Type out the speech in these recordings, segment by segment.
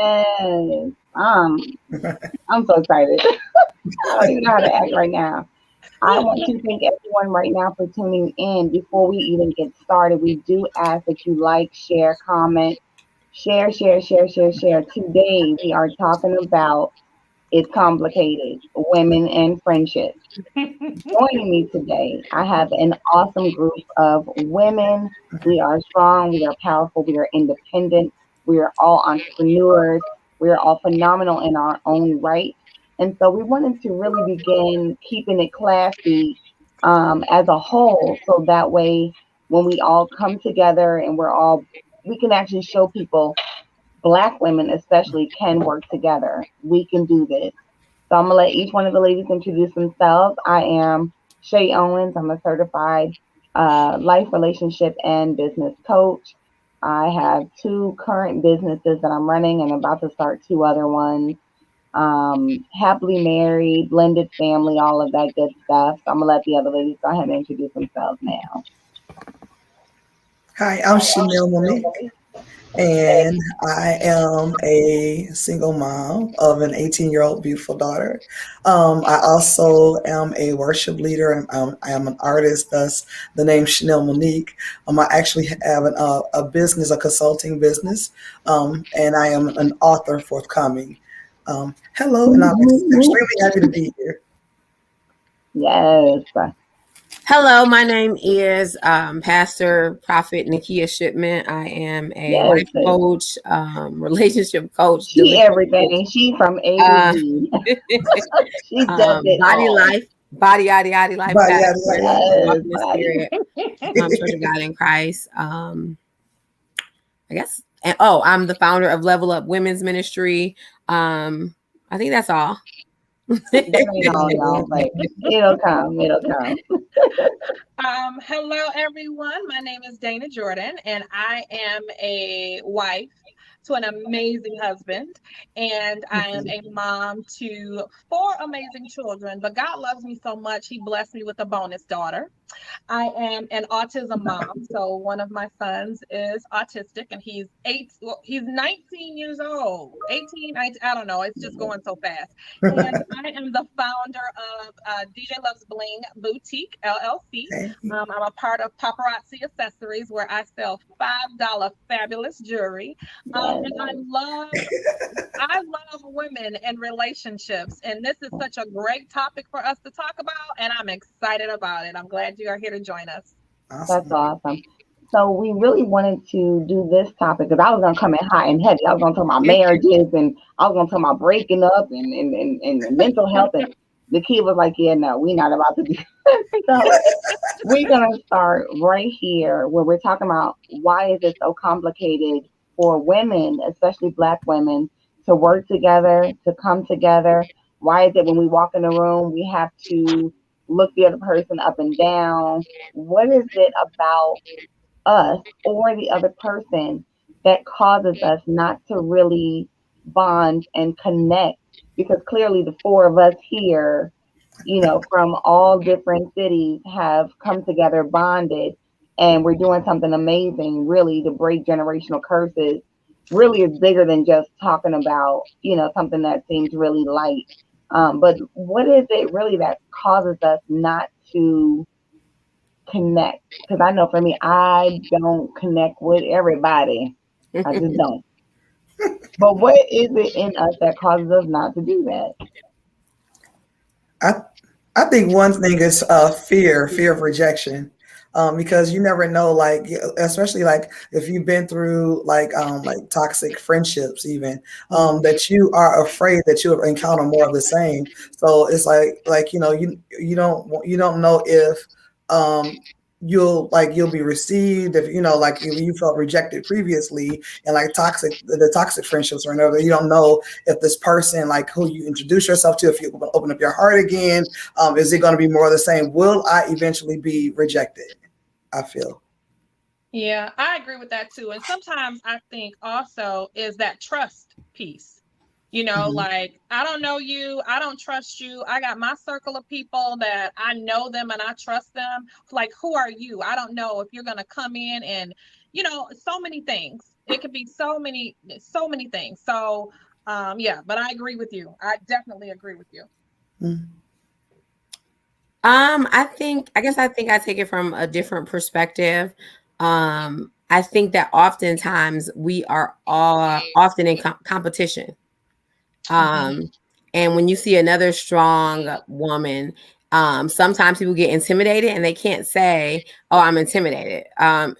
Yes. I'm so excited. I don't even know how to act right now. I want to thank everyone right now for tuning in. Before we even get started, we do ask that you like, share, comment, share. Today we are talking about It's Complicated, Women and Friendship. Joining me today, I have an awesome group of women. We are strong, we are powerful, we are independent, we are all entrepreneurs, we are all phenomenal in our own right. And so we wanted to really begin keeping it classy as a whole, so that way when we all come together and we can actually show people, Black women especially, can work together. We can do this. So I'm gonna let each one of the ladies introduce themselves. I am Shay Owens. I'm a certified life, relationship, and business coach. I have two current businesses that I'm running and about to start two other ones. Happily married, blended family, all of that good stuff. So I'm gonna let the other ladies go ahead and introduce themselves now. Hi, I'm Chanel Monique, and I am a single mom of an 18-year-old beautiful daughter. I also am a worship leader, and I am an artist, thus the name Chanel Monique. I actually have a business, a consulting business, and I am an author forthcoming. Hello, and I'm extremely happy to be here. Yes. Hello, my name is Pastor Prophet Nakia Shipman. I am a Yes. life coach, relationship coach, She delivery coach, everything. She from A to uh, Z. She does it body all. life, body yada yada life Bye, yada, pastor, yada, Yes, walk in the buddy. spirit, Church of God in Christ. I guess, and I'm the founder of Level Up Women's Ministry. I think that's all. That ain't all, y'all, but it'll come. It'll come. Hello, everyone. My name is Dana Jordan, and I am a wife to an amazing husband, and I am a mom to four amazing children. But God loves me so much, He blessed me with a bonus daughter. I am an autism mom. So one of my sons is autistic and he's 19 years old. 18, I don't know. It's just going so fast. And I am the founder of DJ Loves Bling Boutique LLC. okay. I'm a part of Paparazzi Accessories where I sell $5 fabulous jewelry. Yes. And I love women and relationships, and this is such a great topic for us to talk about, and I'm excited about it. I'm glad you are here to join us. That's Awesome. awesome. So we really wanted to do this topic because I was gonna come in hot and heavy. I was gonna talk about marriages and I was gonna talk about breaking up and mental health, and the kid was like, "Yeah, no, we're not about to do that." So we're gonna start right here where we're talking about why is it so complicated for women, especially Black women, to work together, to come together. Why is it when we walk in the room we have to look the other person up and down? What is it about us or the other person that causes us not to really bond and connect? Because clearly the four of us here, from all different cities have come together, bonded, and we're doing something amazing, really, to break generational curses. Really is bigger than just talking about, something that seems really light. But what is it really that causes us not to connect? Because I know for me, I don't connect with everybody. I just don't. But what is it in us that causes us not to do that? I I think one thing is fear of rejection. Because you never know, like especially like if you've been through like toxic friendships, even that you are afraid that you'll encounter more of the same. So it's like you don't know if um, you'll be received if like if you felt rejected previously and like the toxic friendships or whatever. You don't know if this person like who you introduce yourself to, if you open up your heart again, is it going to be more of the same? Will I eventually be rejected? I feel. Yeah, I agree with that too. And sometimes I think also is that trust piece. Mhm. Like I don't know you, I don't trust you. I got my circle of people that I know them and I trust them. Like, who are you? I don't know if you're going to come in and so many things. It could be so many things. So yeah, but I agree with you. I definitely agree with you. I guess I take it from a different perspective. I think that oftentimes we are all often in competition. And when you see another strong woman, sometimes people get intimidated and they can't say, "Oh, I'm intimidated,"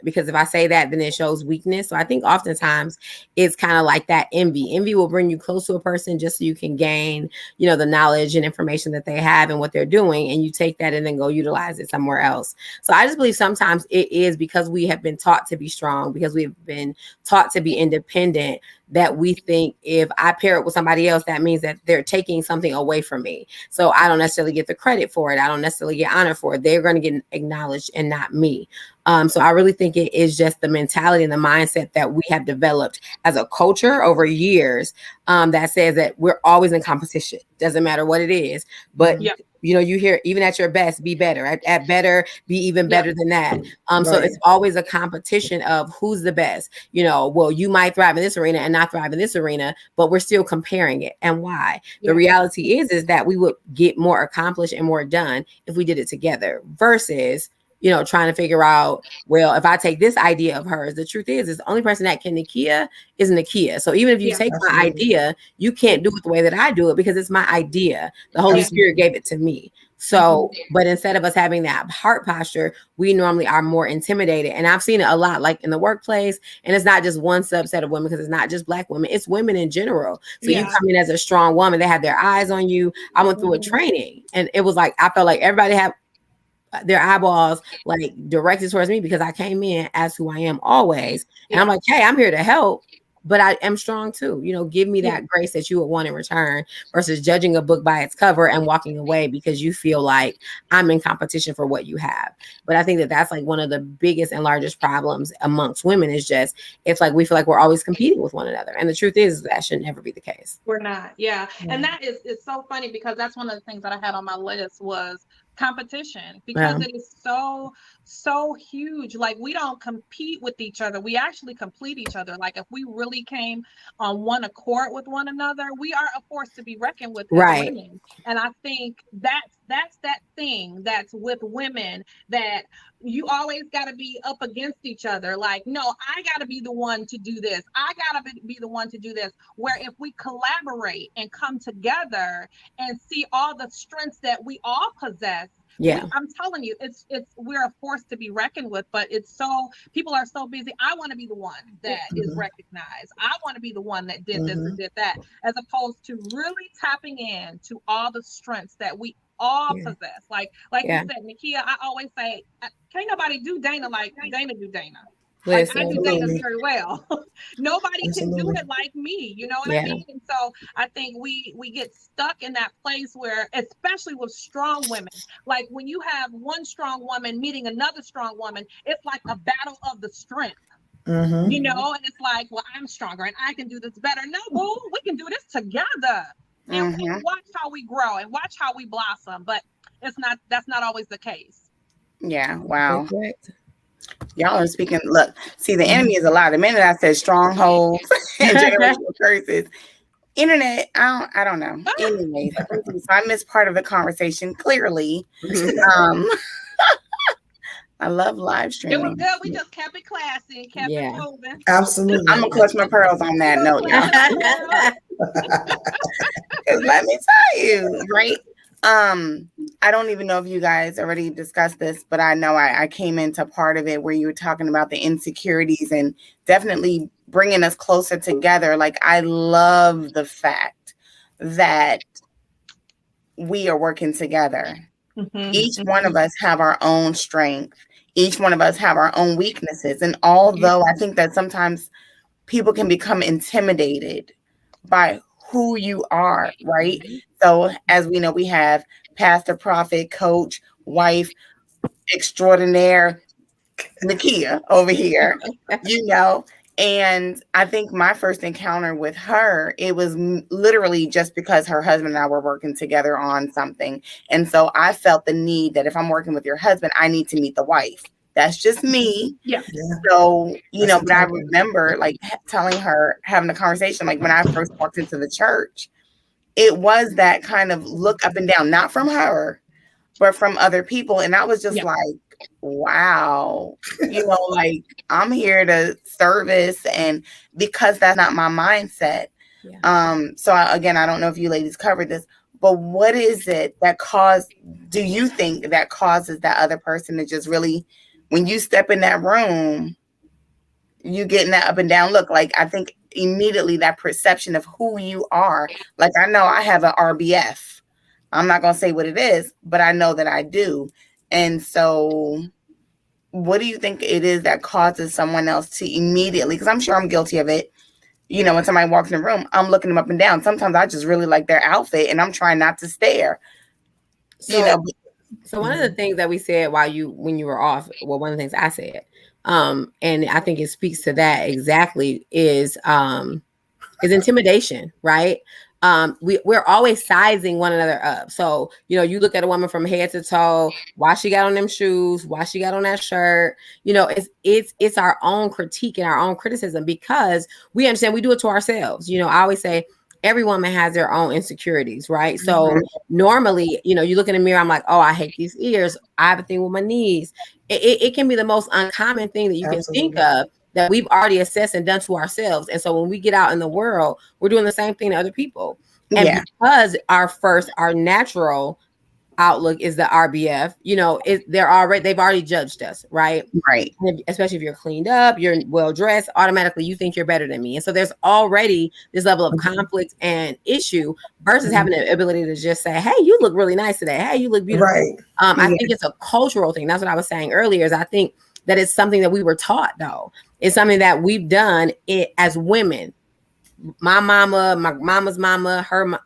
because if I say that, then it shows weakness. So I think oftentimes it's kind of like that envy. Envy will bring you close to a person just so you can gain, the knowledge and information that they have and what they're doing, and you take that and then go utilize it somewhere else. So I just believe sometimes it is because we have been taught to be strong, because we've been taught to be independent, that we think if I pair it with somebody else, that means that they're taking something away from me. So I don't necessarily get the credit for it. I don't necessarily get honored for it. They're going to get acknowledged and not me. So I really think it is just the mentality and the mindset that we have developed as a culture over years, that says that we're always in competition. Doesn't matter what it is, but you hear, even at your best, be better. At better, be even better than that. So it's always a competition of who's the best. Well, you might thrive in this arena and not thrive in this arena, but we're still comparing it. And why? The reality is that we would get more accomplished and more done if we did it together versus trying to figure out, well, if I take this idea of hers, the truth is the only person that can Nakia is Nakia. So even if you take my idea, you can't do it the way that I do it because it's my idea. The Holy Spirit gave it to me. So, but instead of us having that heart posture, we normally are more intimidated. And I've seen it a lot, like in the workplace. And it's not just one subset of women, because it's not just Black women, it's women in general. So you come in as a strong woman, they have their eyes on you. I went through a training and it was like, I felt like everybody had their eyeballs like directed towards me because I came in as who I am always. And I'm like, hey, I'm here to help, but I am strong too. Give me that grace that you would want in return versus judging a book by its cover and walking away because you feel like I'm in competition for what you have. But I think that that's like one of the biggest and largest problems amongst women is just, it's like we feel like we're always competing with one another. And the truth is that should never be the case. We're not. Yeah. And that is so funny because that's one of the things that I had on my list was competition, because it is so huge. Like, we don't compete with each other, we actually complete each other. Like, if we really came on one accord with one another, we are a force to be reckoned with as women. And I think that's that thing that's with women, that you always got to be up against each other. Like, no, I got to be the one to do this, I got to be the one to do this. Where if we collaborate and come together and see all the strengths that we all possess, I'm telling you, it's we're a force to be reckoned with. But people are so busy. I want to be the one that is recognized. I want to be the one that did this and did that, as opposed to really tapping in to all the strengths that we all possess. Like you said, Nakia, I always say, can't nobody do Dana like Dana do Dana. Like, I do Dana very well. Nobody can do it like me. You know what I mean? And so I think we get stuck in that place where, especially with strong women, like when you have one strong woman meeting another strong woman, it's like a battle of the strength. And it's like, well, I'm stronger and I can do this better. No, boo, we can do this together. And watch how we grow and watch how we blossom. But that's not always the case. Yeah. Wow. Y'all are speaking. Look, see, the enemy is a lie. The minute I said strongholds and generational curses, internet, I don't know. Anyways, so I missed part of the conversation. Clearly, I love live streaming. It was good. We just kept it classy and kept it moving. Absolutely. I'm gonna clutch my pearls on that note, y'all. Because let me tell you, right? I don't even know if you guys already discussed this, but I know I came into part of it where you were talking about the insecurities and definitely bringing us closer together. Like, I love the fact that we are working together. Each one of us have our own strength. Each one of us have our own weaknesses. And although I think that sometimes people can become intimidated by who you are, right? So as we know, we have pastor, prophet, coach, wife, extraordinaire, Nakia over here, and I think my first encounter with her, it was literally just because her husband and I were working together on something. And so I felt the need that if I'm working with your husband, I need to meet the wife. That's just me. Yeah. So, you That's know, but I exactly. remember like telling her, having a conversation, like when I first walked into the church, it was that kind of look up and down, not from her, but from other people. And I was just Yeah. like, wow, you know, like I'm here to service, and because that's not my mindset. Yeah. So again, I don't know if you ladies covered this, but what is it that do you think that causes that other person to just really, when you step in that room, you getting that up and down look? Like, I think immediately that perception of who you are, like I know I have an RBF. I'm not going to say what it is, but I know that I do. And so what do you think it is that causes someone else to immediately, because I'm sure I'm guilty of it, you know, when somebody walks in the room, I'm looking them up and down. Sometimes I just really like their outfit and I'm trying not to stare. So, you know, so one of the things that we said when you were off, well, one of the things I said, and I think it speaks to that exactly, is intimidation, right? We're always sizing one another up. So, you know, you look at a woman from head to toe, why she got on them shoes, why she got on that shirt, you know, it's our own critique and our own criticism, because we understand we do it to ourselves. You know, I always say every woman has their own insecurities, right? So normally, you know, you look in the mirror, I'm like, oh, I hate these ears. I have a thing with my knees. It can be the most uncommon thing that you can think of, that we've already assessed and done to ourselves. And so when we get out in the world, we're doing the same thing to other people. And because our natural outlook is the RBF, you know, they've already judged us, right? Right. Especially if you're cleaned up, you're well dressed, automatically you think you're better than me. And so there's already this level of conflict and issue versus having the ability to just say, hey, you look really nice today. Hey, you look beautiful. Right. I think it's a cultural thing. That's what I was saying earlier, is I think that it's something that we were taught, though. It's something that we've done as women. My mama, my mama's mama,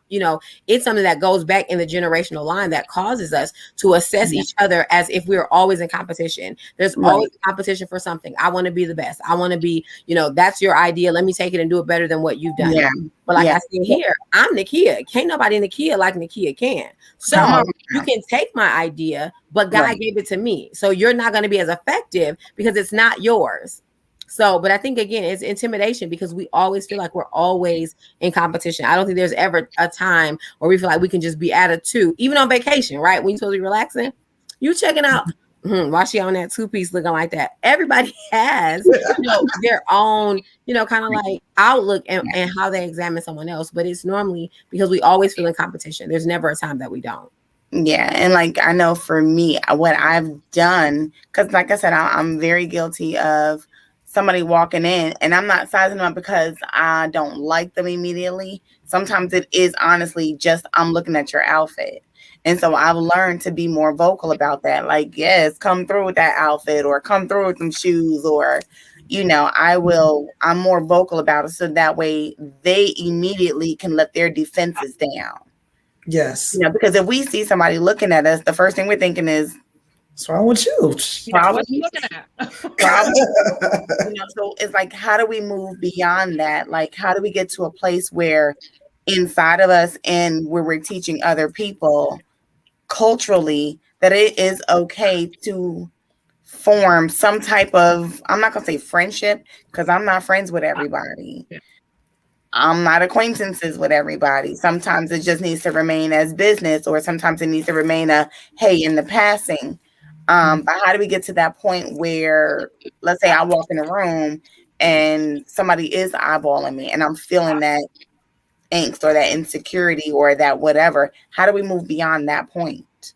you know, it's something that goes back in the generational line that causes us to assess each other as if we're always in competition. There's always competition for something. I want to be the best. I want to be, you know, that's your idea. Let me take it and do it better than what you've done. Yeah. But like I said here, I'm Nakia. Can't nobody Nakia like Nakia can. So you can take my idea, but God gave it to me. So you're not going to be as effective because it's not yours. So, but I think, again, it's intimidation, because we always feel like we're always in competition. I don't think there's ever a time where we feel like we can just be at a two, even on vacation, right? When you're supposed to be relaxing, you checking out, why she on that two-piece looking like that? Everybody has, you know, their own, you know, kind of like outlook and how they examine someone else. But it's normally because we always feel in competition. There's never a time that we don't. Yeah. And like, I know for me, what I've done, because like I said, I'm very guilty of somebody walking in, and I'm not sizing them up because I don't like them immediately. Sometimes it is honestly just, I'm looking at your outfit. And so I've learned to be more vocal about that. Like, yes, come through with that outfit, or come through with some shoes, or, you know, I'm more vocal about it. So that way they immediately can let their defenses down. Yes. You know, because if we see somebody looking at us, the first thing we're thinking is, what's wrong with you? What you looking at? You know, so it's like, how do we move beyond that? Like, how do we get to a place where inside of us, and where we're teaching other people culturally that it is okay to form some type of, I'm not going to say friendship, because I'm not friends with everybody. I'm not acquaintances with everybody. Sometimes it just needs to remain as business, or sometimes it needs to remain a, hey, in the passing. But how do we get to that point where, let's say I walk in a room and somebody is eyeballing me and I'm feeling that angst or that insecurity or that whatever? How do we move beyond that point?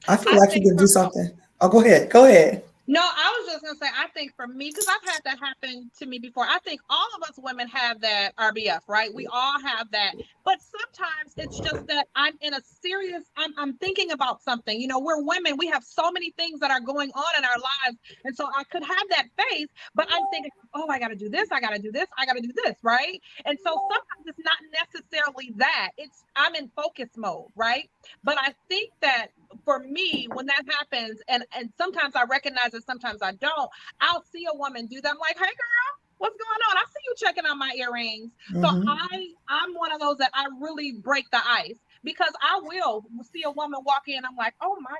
I feel like you can do something. Oh, go ahead. Go ahead. No, I was just going to say, I think for me, because I've had that happen to me before, I think all of us women have that RBF, right? We all have that. But sometimes it's just that I'm in a serious, I'm thinking about something. You know, we're women. We have so many things that are going on in our lives. And so I could have that phase, but I'm thinking, oh, I got to do this. I got to do this. I got to do this, right? And so sometimes it's not necessarily that. I'm in focus mode, right? But I think that for me, when that happens, and sometimes I recognize it, sometimes I don't, I'll see a woman do that. I'm like, hey girl, what's going on? I see you checking out my earrings. So I'm one of those that I really break the ice, because I will see a woman walk in, I'm like, oh my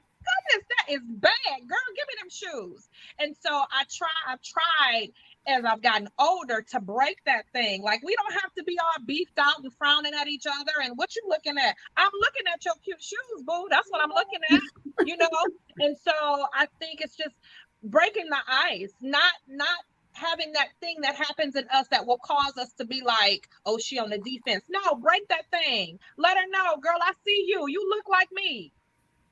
goodness, that is bad, girl. Give me them shoes. And so I've tried as I've gotten older to break that thing. Like, we don't have to be all beefed out and frowning at each other. And what you looking at? I'm looking at your cute shoes, boo. That's what I'm looking at, you know? And so I think it's just breaking the ice, not having that thing that happens in us that will cause us to be like, oh, she on the defense. No, break that thing. Let her know, girl, I see you. You look like me.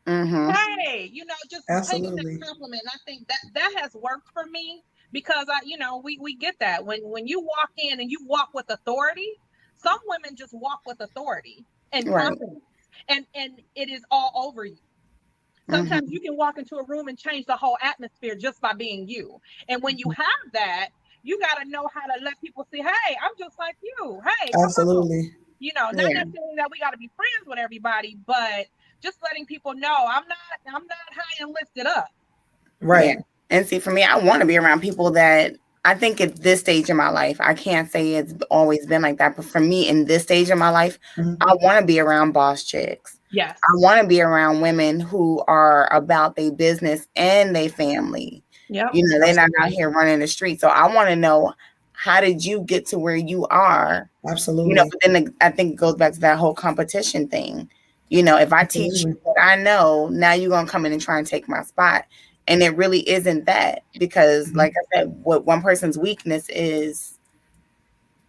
Mm-hmm. Hey, you know, just taking Absolutely. that compliment. I think that has worked for me because we get that when you walk in and you walk with authority. Some women just walk with authority and Right. confidence, and it is all over you. Sometimes you can walk into a room and change the whole atmosphere just by being you. And when you have that, you got to know how to let people see, hey, I'm just like you. Hey, come on. Absolutely. You know, not necessarily that we got to be friends with everybody, but just letting people know I'm not high and lifted up. Right. Yeah. And see, for me, I want to be around people that I think at this stage in my life, I can't say it's always been like that, but for me in this stage of my life, I want to be around boss chicks. Yes. I want to be around women who are about their business and their family. Yep. You know, they're not out here running the street. So I want to know, how did you get to where you are? Absolutely. You know, but then I think it goes back to that whole competition thing. You know, if I teach you what I know, now you're going to come in and try and take my spot. And it really isn't that, because like I said, what one person's weakness is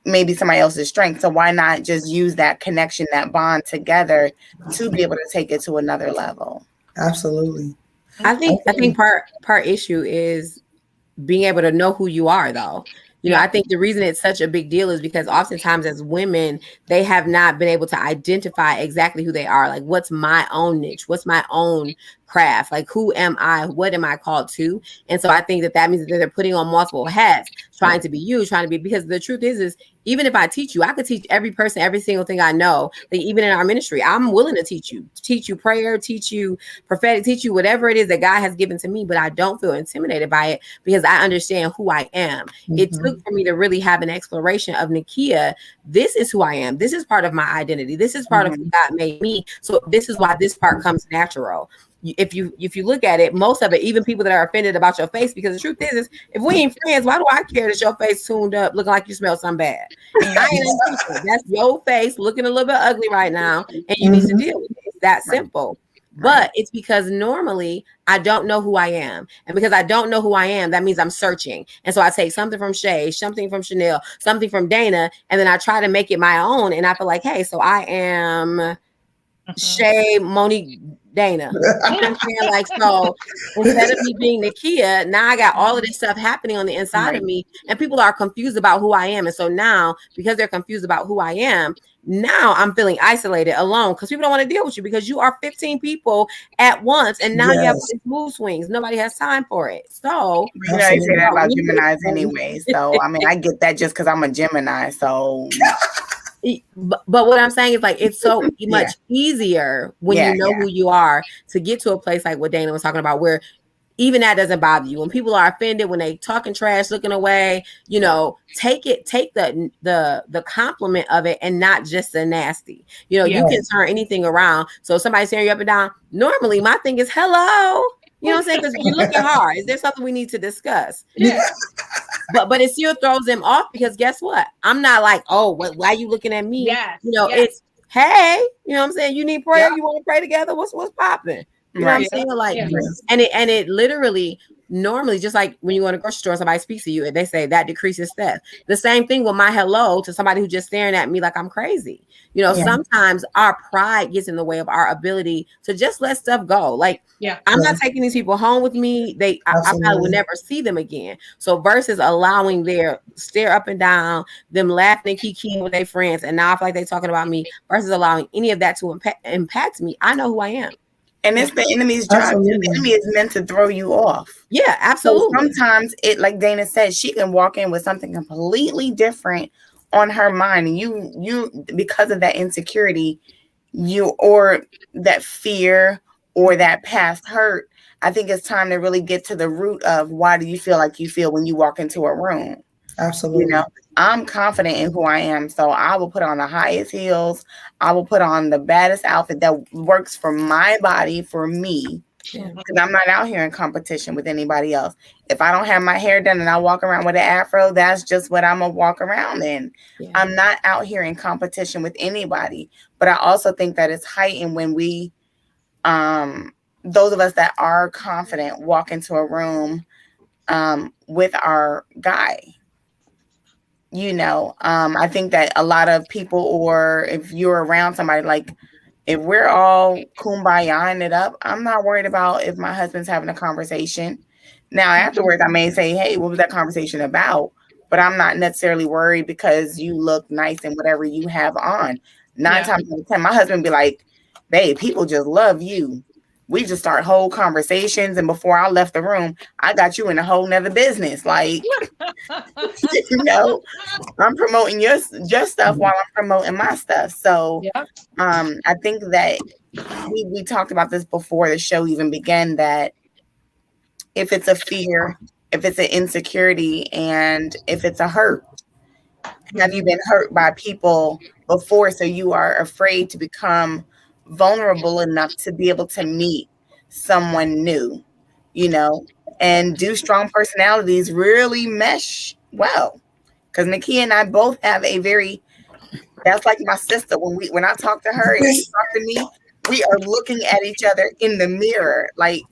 maybe somebody else's strength. So why not just use that connection, that bond together to be able to take it to another level? Absolutely. I think part issue is being able to know who you are, though. You know, I think the reason it's such a big deal is because oftentimes as women, they have not been able to identify exactly who they are. Like, what's my own niche? What's my own craft? Like, who am I? What am I called to? And so I think that means that they're putting on multiple hats, trying to be you, trying to be, because the truth is even if I teach you, I could teach every person every single thing I know. Like, even in our ministry, I'm willing to teach you prayer, teach you prophetic, teach you whatever it is that God has given to me, but I don't feel intimidated by it because I understand who I am. It took for me to really have an exploration of, Nakia, this is who I am. This is part of my identity. This is part of who God made me. So this is why this part comes natural. If you look at it, most of it, even people that are offended about your face, because the truth is if we ain't friends, why do I care that your face tuned up looking like you smell something bad? I ain't That's your face looking a little bit ugly right now, and you need to deal with it. It's that simple. But it's because normally I don't know who I am. And because I don't know who I am, that means I'm searching. And so I take something from Shay, something from Chanel, something from Dana, and then I try to make it my own. And I feel like, hey, so I am Shay, Monique, Dana. You know what I'm saying? Like, so instead of me being Nakia, now I got all of this stuff happening on the inside of me, and people are confused about who I am. And so now, because they're confused about who I am, now I'm feeling isolated, alone, because people don't want to deal with you because you are 15 people at once, and now you have these mood swings. Nobody has time for it. So you know, they say that about Geminis anyway. So I mean, I get that just because I'm a Gemini. So. But what I'm saying is, like, it's so much easier when you know who you are to get to a place like what Dana was talking about, where even that doesn't bother you. When people are offended, when they talking trash, looking away, you know, take the compliment of it and not just the nasty. You know, you can turn anything around. So if somebody's staring you up and down, normally my thing is hello. You know what I'm saying? Because you're looking hard. Is there something we need to discuss? Yeah. But it still throws them off, because guess what? I'm not like, oh, why are you looking at me? Yes, you know, it's, hey, you know what I'm saying? You need prayer? You want to pray together? What's popping? You know what I'm saying? Like, and it literally, normally, just like when you go to the grocery store and somebody speaks to you and they say that decreases theft. The same thing with my hello to somebody who's just staring at me like I'm crazy. You know, sometimes our pride gets in the way of our ability to just let stuff go. Like, I'm not taking these people home with me. I probably will never see them again. So versus allowing their stare up and down, them laughing and kikiing with their friends, and now I feel like they're talking about me, versus allowing any of that to impact me. I know who I am. And it's the enemy's job. The enemy is meant to throw you off. Yeah, absolutely. So sometimes it, like Dana said, she can walk in with something completely different on her mind, and you because of that insecurity, or that fear or that past hurt. I think it's time to really get to the root of, why do you feel like you feel when you walk into a room? Absolutely. You know, I'm confident in who I am, so I will put on the highest heels. I will put on the baddest outfit that works for my body, for me. Yeah. Because I'm not out here in competition with anybody else. If I don't have my hair done and I walk around with an afro, that's just what I'm gonna walk around in. Yeah. I'm not out here in competition with anybody. But I also think that it's heightened when we, those of us that are confident, walk into a room with our guy. I think that a lot of people, or if you're around somebody, like if we're all kumbayaing it up, I'm not worried about if my husband's having a conversation. Now, afterwards, I may say, hey, what was that conversation about? But I'm not necessarily worried because you look nice in whatever you have on. 9 times out of 10, my husband be like, babe, people just love you. We just start whole conversations. And before I left the room, I got you in a whole nother business. Like, I'm promoting your stuff while I'm promoting my stuff. So I think that we talked about this before the show even began, that if it's a fear, if it's an insecurity, and if it's a hurt, have you been hurt by people before? So you are afraid to become vulnerable enough to be able to meet someone new, and do strong personalities really mesh well? Because Nakia and I both have that's like my sister. When I talk to her and she talks to me, we are looking at each other in the mirror. Like,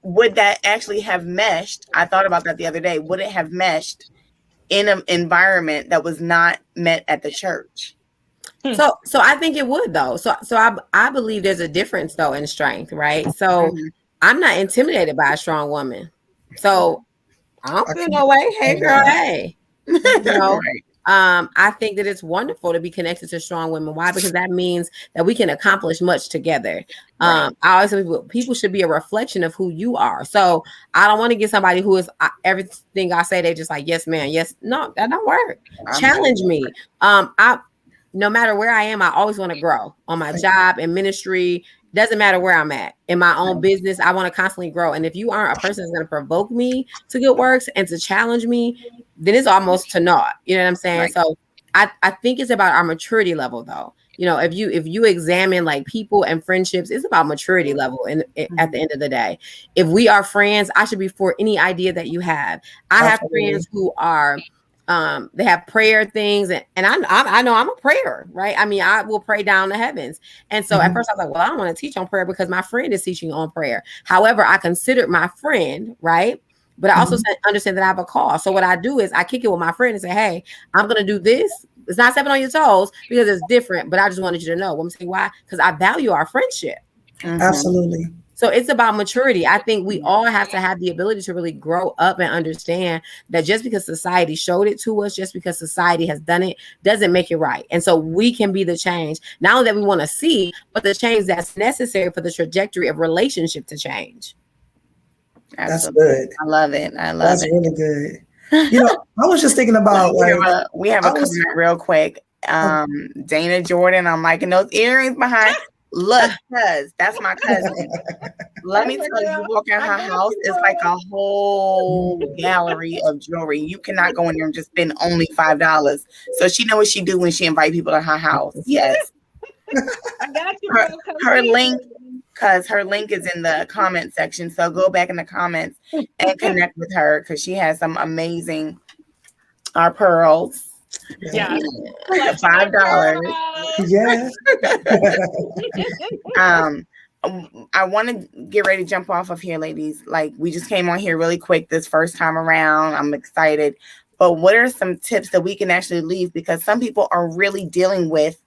would that actually have meshed? I thought about that the other day. Would it have meshed in an environment that was not met at the church? So I think it would, though. So I believe there's a difference, though, in strength, right? So I'm not intimidated by a strong woman. So I don't feel no way. Hey, girl, hey. I think that it's wonderful to be connected to strong women. Why? Because that means that we can accomplish much together. I always say people should be a reflection of who you are. So I don't want to get somebody who is everything I say, they just like, yes, man, yes. No, that don't work. Challenge me. No matter where I am, I always want to grow on my job and ministry. Doesn't matter where I'm at in my own business. I want to constantly grow. And if you aren't a person that's going to provoke me to good works and to challenge me, then it's almost to naught. You know what I'm saying? Right. So I think it's about our maturity level, though. If you examine like people and friendships, it's about maturity level. And at the end of the day, if we are friends, I should be for any idea that you have. I have friends who are they have prayer things, and I know I'm a prayer, right? I mean, I will pray down the heavens. And so at first I was like, well, I don't want to teach on prayer because my friend is teaching on prayer. However, I considered my friend, right? But I also understand that I have a call. So what I do is I kick it with my friend and say, hey, I'm going to do this. It's not stepping on your toes because it's different, but I just wanted you to know. I'm saying why? Because I value our friendship. Absolutely. So it's about maturity. I think we all have to have the ability to really grow up and understand that just because society showed it to us, just because society has done it, doesn't make it right. And so we can be the change, not only that we want to see, but the change that's necessary for the trajectory of relationship to change. That's good. I love it. That's really good. I was just thinking about we have a comment real quick. Dana Jordan, I'm liking those earrings behind. Look, cuz that's my cousin. Let me tell you, walk in her house, it's like a whole gallery of jewelry. You cannot go in there and just spend only $5. So she knows what she do when she invite people to her house. Yes. I got you. Her link, because her link is in the comment section. So go back in the comments and connect with her because she has some amazing pearls. Yeah. $5. Yeah. I want to get ready to jump off of here, ladies. Like, we just came on here really quick this first time around. I'm excited. But what are some tips that we can actually leave? Because some people are really dealing with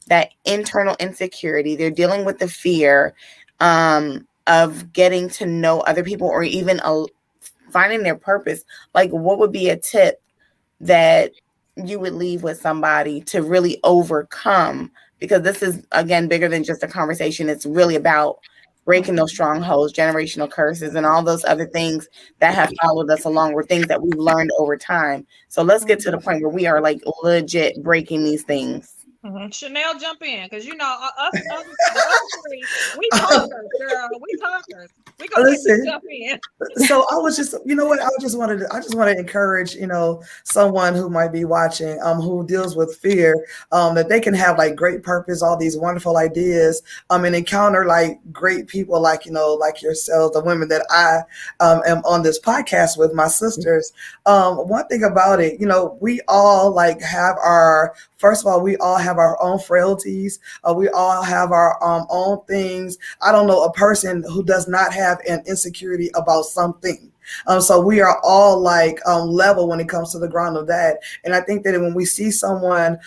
that internal insecurity. They're dealing with the fear of getting to know other people, or even finding their purpose. Like, what would be a tip that you would leave with somebody to really overcome? Because this is, again, bigger than just a conversation. It's really about breaking those strongholds, generational curses, and all those other things that have followed us along, were things that we've learned over time. So let's get to the point where we are like legit breaking these things. Chanel, jump in, because you know us three, we talkers, girl. We talkers. We gonna get you jump in. So I was just, you know what, I just want to encourage, someone who might be watching, who deals with fear, that they can have like great purpose, all these wonderful ideas, and encounter like great people, like like yourselves, the women that I am on this podcast with, my sisters. One thing about it, we all like have first of all, we all have our own frailties. We all have our own things. I don't know a person who does not have an insecurity about something. So we are all like level when it comes to the ground of that. And I think that when we see someone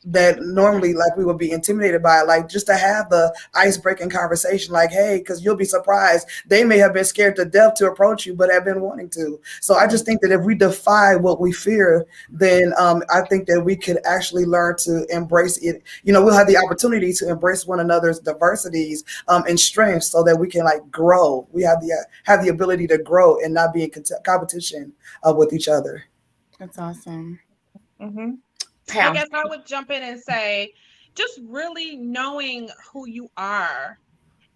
that normally like we would be intimidated by, like just to have the ice-breaking conversation, like, hey, because you'll be surprised, they may have been scared to death to approach you, but have been wanting to. So I just think that if we defy what we fear, then I think that we could actually learn to embrace it. We'll have the opportunity to embrace one another's diversities and strengths, so that we can like grow. We have the ability to grow and not be in competition with each other. That's awesome. Mm-hmm. I guess I would jump in and say, just really knowing who you are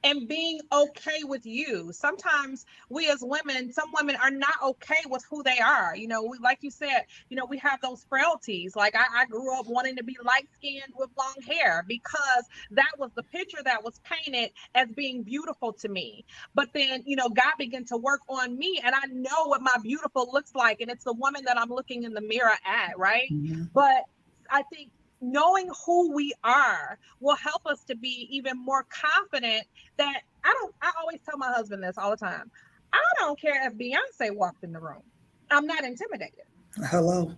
and being okay with you. Sometimes we as women, some women are not okay with who they are. We, like you said, we have those frailties. Like I grew up wanting to be light-skinned with long hair because that was the picture that was painted as being beautiful to me. But then, God began to work on me, and I know what my beautiful looks like. And it's the woman that I'm looking in the mirror at, right? Mm-hmm. But I think knowing who we are will help us to be even more confident that I always tell my husband this all the time. I don't care if Beyonce walked in the room. I'm not intimidated. Hello.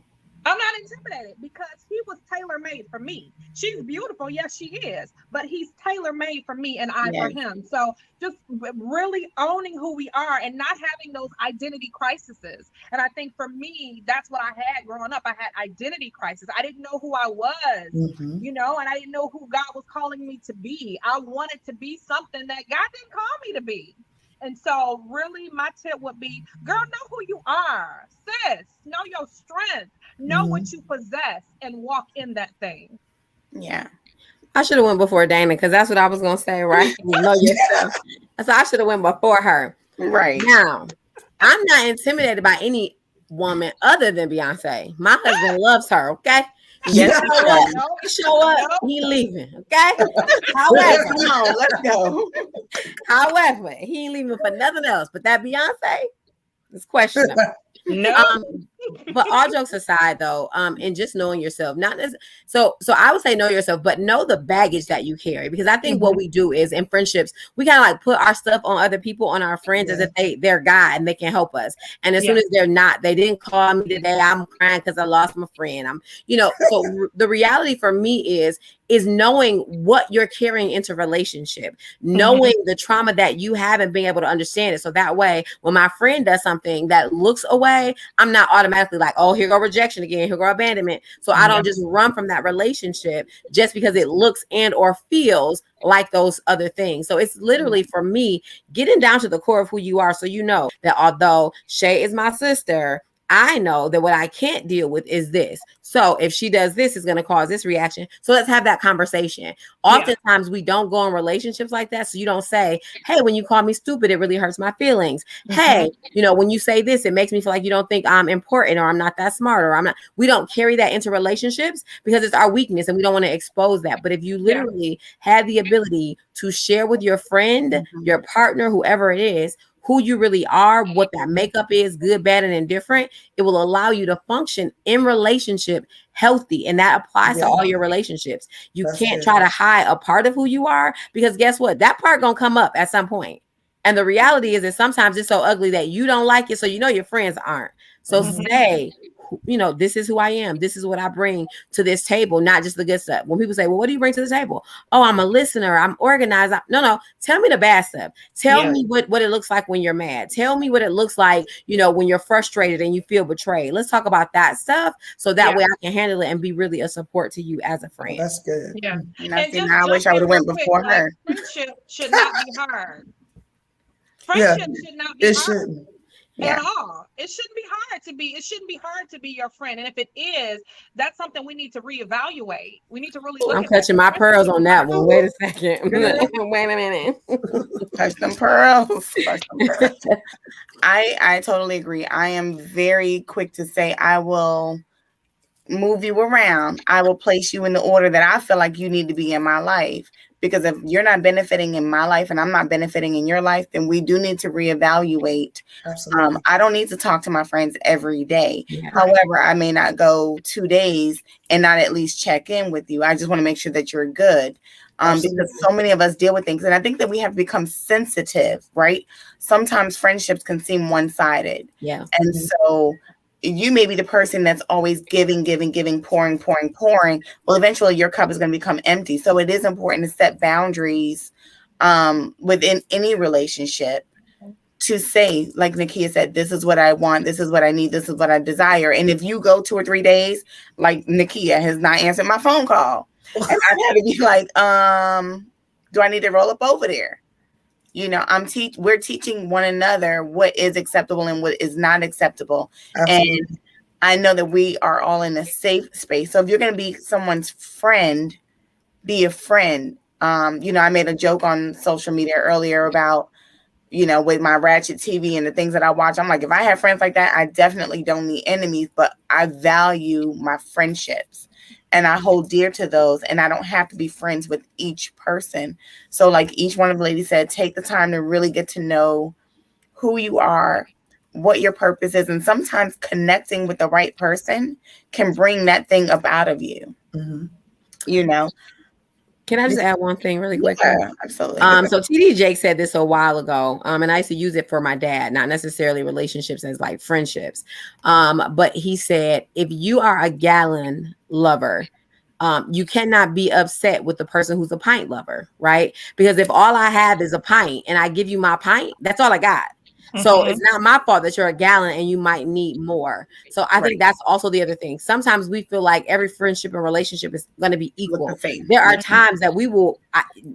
I'm not intimidated because he was tailor-made for me. She's beautiful. Yes, she is. But he's tailor-made for me and I for him. So just really owning who we are and not having those identity crises. And I think for me, that's what I had growing up. I had identity crisis. I didn't know who I was, and I didn't know who God was calling me to be. I wanted to be something that God didn't call me to be. And so really my tip would be, girl, know who you are, sis, know your strength, know what you possess, and walk in that thing. Yeah. I should have went before Dana, because that's what I was going to say, right? Know yourself. So I should have went before her. Right. Now, I'm not intimidated by any woman other than Beyonce. My husband loves her, okay? Yes, he show up, he leaving, okay? However, come on, let's go. However, he ain't leaving for nothing else. But that Beyonce is questionable. No. But all jokes aside, though, and just knowing yourself, not as so I would say know yourself, but know the baggage that you carry, because I think what we do is in friendships, we kind of like put our stuff on other people, on our friends, as if they're God and they can help us. And as soon as they're not, they didn't call me today, I'm crying because I lost my friend. So the reality for me is knowing what you're carrying into relationship, knowing the trauma that you have and being able to understand it. So that way, when my friend does something that looks away, I'm not automatically like, oh, here go rejection again, here go abandonment. So I don't just run from that relationship just because it looks and or feels like those other things. So it's literally for me getting down to the core of who you are. So you know that although Shay is my sister, I know that what I can't deal with is this. So if she does this, it's going to cause this reaction. So let's have that conversation. Oftentimes we don't go in relationships like that. So you don't say, hey, when you call me stupid, it really hurts my feelings. Hey, when you say this, it makes me feel like you don't think I'm important, or I'm not that smart, or I'm not. We don't carry that into relationships because it's our weakness and we don't want to expose that. But if you literally have the ability to share with your friend, your partner, whoever it is, who you really are, what that makeup is, good, bad, and indifferent, it will allow you to function in relationship healthy. And that applies to all your relationships. You can't try to hide a part of who you are, because guess what? That part gonna come up at some point. And the reality is that sometimes it's so ugly that you don't like it. So your friends aren't. So say, this is who I am. This is what I bring to this table, not just the good stuff. When people say, well, what do you bring to the table? Oh, I'm a listener. I'm organized. No. Tell me the bad stuff. Tell me what it looks like when you're mad. Tell me what it looks like, when you're frustrated and you feel betrayed. Let's talk about that stuff. So that way I can handle it and be really a support to you as a friend. Oh, that's good. Yeah. And I wish I would have went before her. Friendship should not be hard. Friendship should not be hard. Shouldn't. at all. It shouldn't be hard to be. It shouldn't be hard to be your friend. And if it is, that's something we need to reevaluate. We need to really look. I'm at catching my pearls on that one. Wait a second. Wait a minute. Touch them pearls. I totally agree. I am very quick to say I will move you around. I will place you in the order that I feel like you need to be in my life. Because if you're not benefiting in my life and I'm not benefiting in your life, then we do need to reevaluate. Absolutely. I don't need to talk to my friends every day. Yeah. However, I may not go 2 days and not at least check in with you. I just want to make sure that you're good. Because so many of us deal with things. And I think that we have to become sensitive, right? Sometimes friendships can seem one-sided. Yeah. And so you may be the person that's always giving, pouring. Well, eventually your cup is going to become empty. So it is important to set boundaries within any relationship to say, like Nakia said, this is what I want, this is what I need, this is what I desire. And if you go 2 or 3 days, like Nakia has not answered my phone call, and I've had to be like, do I need to roll up over there? You know, we're teaching one another what is acceptable and what is not acceptable. Absolutely. And I know that we are all in a safe space. So if you're going to be someone's friend, be a friend. You know, I made a joke on social media earlier about, you know, with my ratchet TV and the things that I watch. I'm like, if I have friends like that, I definitely don't need enemies, but I value my friendships. And I hold dear to those, and I don't have to be friends with each person. So like each one of the ladies said, take the time to really get to know who you are, what your purpose is. And sometimes connecting with the right person can bring that thing up out of you, you know. Can I just add one thing really quick? Yeah, absolutely. So TD Jake said this a while ago, and I used to use it for my dad, not necessarily relationships as like friendships. But he said, if you are a gallon lover, you cannot be upset with the person who's a pint lover, right? Because if all I have is a pint and I give you my pint, that's all I got. So it's not my fault that you're a gallon and you might need more. So I think that's also the other thing. Sometimes we feel like every friendship and relationship is going to be equal. There are times that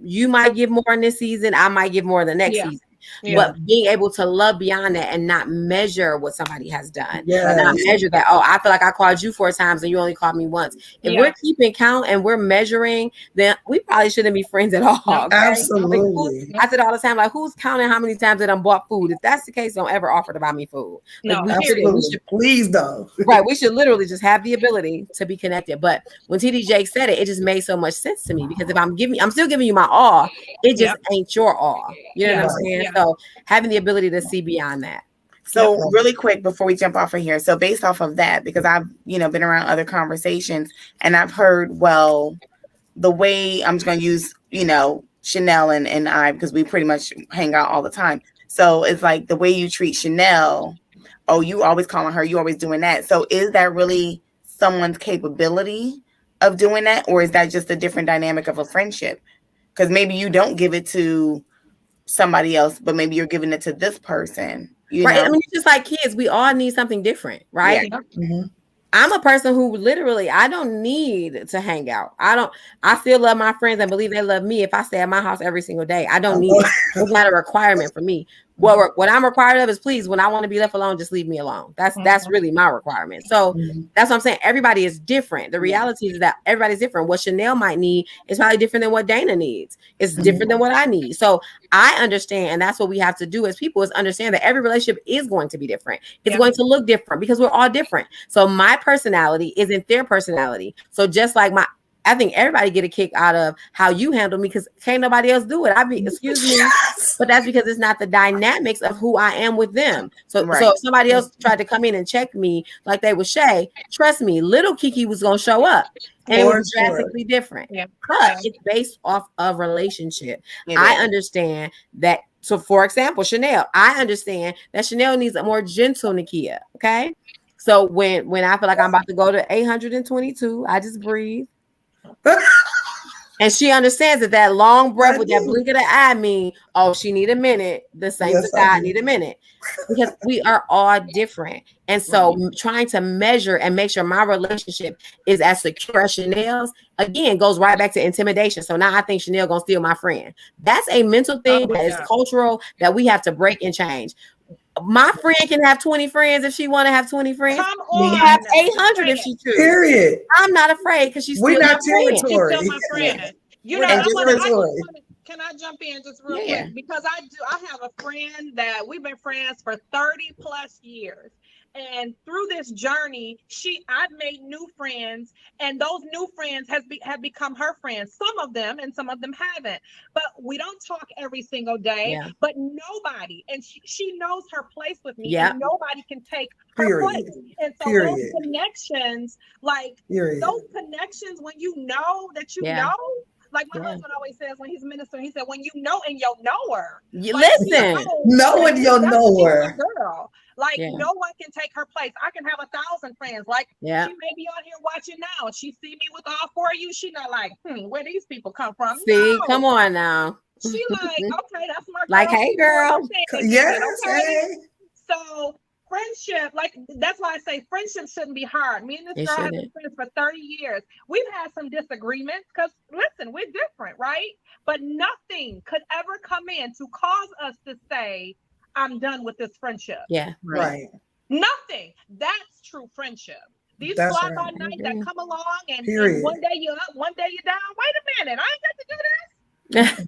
you might give more in this season. I might give more in the next season. Yeah. But being able to love beyond that and not measure what somebody has done, not measure that, oh, I feel like I called you 4 times and you only called me once. If we're keeping count and we're measuring, then we probably shouldn't be friends at all. Okay? Absolutely. Like, I said all the time, like, who's counting how many times that I bought food? If that's the case, don't ever offer to buy me food. No, we should, please don't. Right, we should literally just have the ability to be connected. But when TD Jake said it, it just made so much sense to me, because if I'm still giving you my all, it just ain't your all. You know what I'm saying? So having the ability to see beyond that. So really quick before we jump off of here. So based off of that, because I've, been around other conversations and I've heard, well, the way I'm just going to use, Chanel and I, because we pretty much hang out all the time. So it's like the way you treat Chanel. Oh, you always calling her, you always doing that. So is that really someone's capability of doing that? Or is that just a different dynamic of a friendship? Because maybe you don't give it to somebody else, but maybe you're giving it to this person. Right. I mean, it's just like kids, we all need something different, right? Yeah. I'm a person who literally, I don't need to hang out. I still love my friends and believe they love me if I stay at my house every single day. I don't need it. It's not a requirement for me. What I'm required of is, please, when I want to be left alone, just leave me alone. That's really my requirement. So that's what I'm saying. Everybody is different. The reality is that everybody's different. What Chanel might need is probably different than what Dana needs. It's different than what I need. So I understand, and that's what we have to do as people, is understand that every relationship is going to be different. It's going to look different because we're all different. So my personality isn't their personality. So just like I think everybody get a kick out of how you handle me, because can't nobody else do it. Excuse me, but that's because it's not the dynamics of who I am with them. So if somebody else tried to come in and check me like they were Shay, trust me, little Kiki was going to show up. And it was drastically different. Yeah. But it's based off of relationship. I understand that. So for example, Chanel, I understand that Chanel needs a more gentle Nakia. Okay. So when I feel like I'm about to go to 822, I just breathe. And she understands that long breath with that blink of the eye mean, oh, she need a minute. The saints of God need a minute, because we are all different. And so trying to measure and make sure my relationship is as secure as Chanel's, again, goes right back to intimidation. So now I think Chanel gonna steal my friend. That's a mental thing that is cultural that we have to break and change. My friend can have 20 friends if she want to have 20 friends. Come She on. can have 800 if she chooses. Period. I'm not afraid because she's We're still not my friend. She's territory. still my friend. You We're know, not territory. can I jump in just real Yeah. quick? Because I have a friend that we've been friends for 30 plus years. And through this journey, I've made new friends, and those new friends have become her friends. Some of them, and some of them haven't. But we don't talk every single day. Yeah. But nobody, and she knows her place with me. Yeah. And nobody can take her Period. place. And so Period. those connections, like Period. those connections, when you know that you Yeah. know. Like my Yeah. husband always says when he's ministering, he said, when you know and you'll know her. You Like, listen. Know and you'll that's know she's her. my girl. Like Yeah. no one can take her place. I can have 1,000 friends. Like Yeah. she may be on here watching now. And she see me with all four of you. She not like, where these people come from? See, No. come on now. She like, okay, that's my girl. Like, hey, girl. Yes. Okay. Hey. So friendship, like that's why I say friendship shouldn't be hard. Me and this It girl have been shouldn't. friends for 30 years. We've had some disagreements because listen, we're different, right? But nothing could ever come in to cause us to say, I'm done with this friendship. Yeah. Right. Nothing. That's true friendship. These That's fly right. by night that agree. come along and Period. one day you're up, one day you're down. Wait a minute, I ain't got to do this.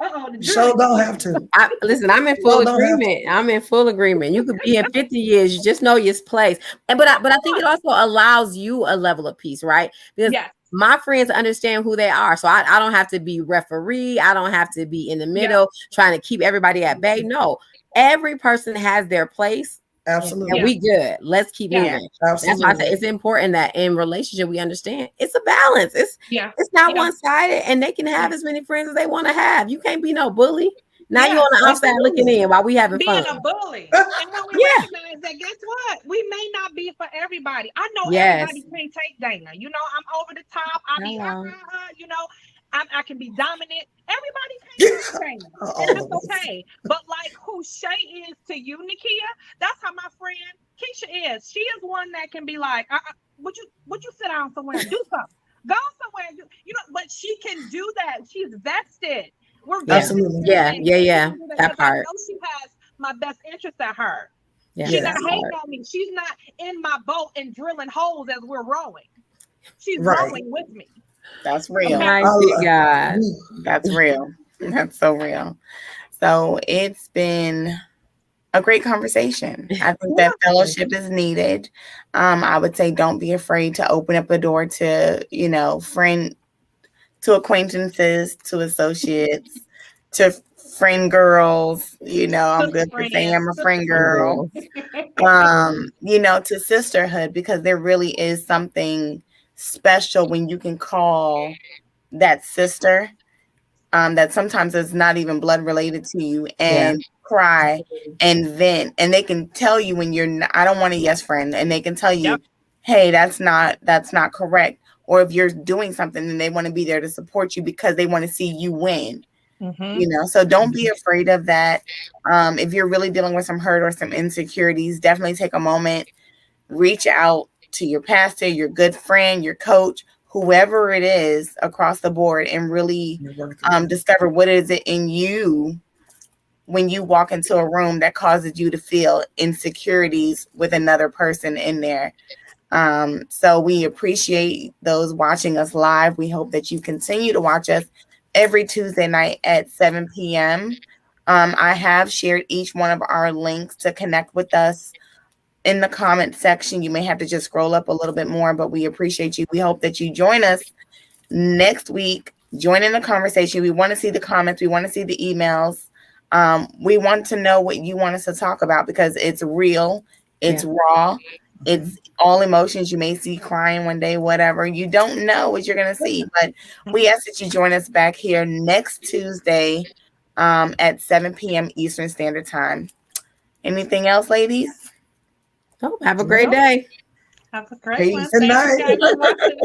The So jury- don't have to. Listen, I'm in full Well, don't have agreement. I'm in full agreement. You could be in 50 years, you just know your place. But I think it also allows you a level of peace, right? Because Yes. my friends understand who they are. So I don't have to be referee. I don't have to be in the middle trying to keep everybody at bay. No, every person has their place. Absolutely. And we good. Let's keep Yeah. moving. That's why I say Absolutely. it's important that in relationship we understand it's a balance. It's not Yeah. one-sided, and they can have as many friends as they want to have. You can't be no bully. Now Yeah, you on the outside absolutely. looking in while we having Being fun. a bully. And when we Yeah. recognize that, guess what? We may not be for everybody. I know Yes. everybody can't take Dana. You know, I'm over the top. I be, Hello. you know, I can be dominant. Everybody can't take Dana. And that's okay. But like who Shay is to you, Nakia, that's how my friend Keisha is. She is one that can be like, would you sit down somewhere and do something? Go somewhere and you know, but she can do that. She's vested. We're vested. Absolutely. Yeah. And she can do That because part. I know she has my best interest at heart. Yeah. She's Yeah. not that hating part. on me. She's not in my boat and drilling holes as we're rowing. She's Right. rowing with me. That's real. Mighty God. That's real. That's so real. So it's been a great conversation. I think that fellowship is needed. I would say don't be afraid to open up a door to, to acquaintances, to associates, to friend girls. I'm good for saying I'm a friend girl. To sisterhood, because there really is something special when you can call that sister that sometimes is not even blood related to you and cry and vent, and they can tell you when you're not, I don't want a yes friend, and they can tell you, hey, that's not correct. Or if you're doing something and they want to be there to support you because they want to see you win. So don't be afraid of that. If you're really dealing with some hurt or some insecurities, definitely take a moment, reach out to your pastor, your good friend, your coach, whoever it is across the board, and really discover what is it in you when you walk into a room that causes you to feel insecurities with another person in there. So we appreciate those watching us live. We hope that you continue to watch us every Tuesday night at 7 p.m. I have shared each one of our links to connect with us in the comment section. You may have to just scroll up a little bit more, but we appreciate you. We hope that you join us next week. Join in the conversation. We want to see the comments. We want to see the emails. We want to know what you want us to talk about, because it's real. It's raw. It's all emotions. You may see crying one day, whatever. You don't know what you're going to see, but we ask that you join us back here next Tuesday at 7 p.m. Eastern Standard Time. Anything else, ladies? Oh, have a great day. Have a great one. Good Thank you night. guys for watching.